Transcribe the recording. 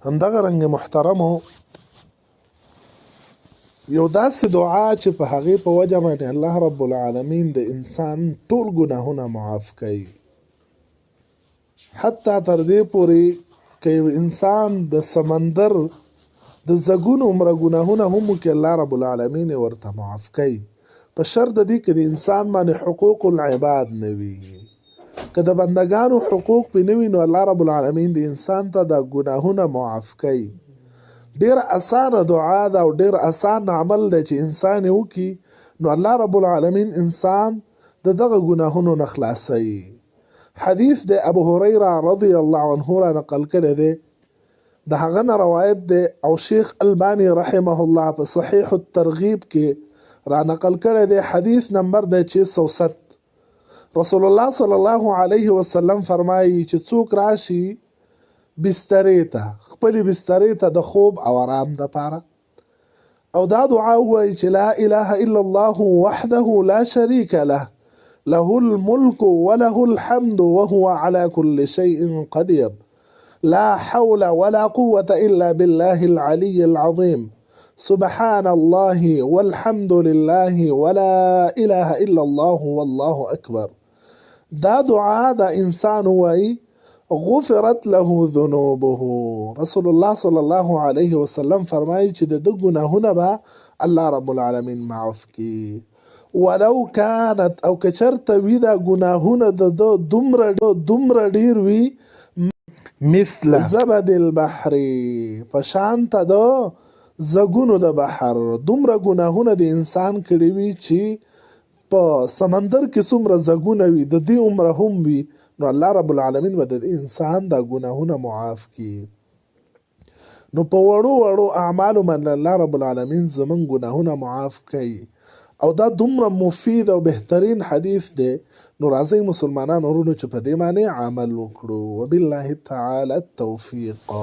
همدغه رنګ محترمو یو داسې دعا چې په هغې په وجه باندې الله رب العالمین د انسان ټول ګناهونه معاف کوي، حتی تر دې پورې که یو انسان د سمندر د زګونو عمره ګناهونه هم وکړي الله رب العالمین یې ورته معاف کوي، په شرط د دې که د انسان باندې حقوق العباد نه وي. که د بندګانو حقوق پې نه وي نو الله رب العالمین د انسان ته دا ګناهونه معاف کوي. ډیر اسانه دعا ده او ډیر اسان عمل دی چې انسان یې وکړي نو الله رب العالمین انسان د دغه ګناهونو نه خلاصوي. حدیث د ابو هریره رضی الله عنه را نقل کړی دی، د هغه نه روایت دی او شیخ البانی رحمه الله په صحیح الترغیب کې را نقل کړی دی. حدیث نمبر دی 607. رسول الله صلی الله علیه وسلم فرمایي چې څوک راشي بسترې ته، خپلې بسترې ته د خوب او آرام دپاره، او دا دعا ووایي چې لا اله الا الله وحده لا شریک له له الملك وله الحمد وهو على كل شيء قدير لا حول ولا قوة إلا بالله العلي العظيم سبحان الله والحمد لله ولا إله إلا الله والله أكبر. دا دعا دا انسان وایي غفرت له ذنوبه. رسول الله صلی الله علیه وسلم فرمایي چې د ده ګناهونه به الله رب العالمین معاف کړي. ولو كانت او که چېرته وي دا ګناهونه د ده دومره ډېر وي مثل زبد البحر، په شانته د زګونو د بحر، دومره ګناهونه د انسان کړي وي چې په سمندر کې څومره زګونه وي د دې عمره هم وي نو الله رب العالمین به د انسان دا ګناهونه معاف کړي. نو په وړو وړو اعمالو باندې الله رب العالمین زموږ ګناهونه معاف کوي او دا دومره مفید او بهترین حدیث دی. نو راځئ مسلمانان ورونو چې په دې باندې عمل وکړو. وبالله تعالی التوفیق.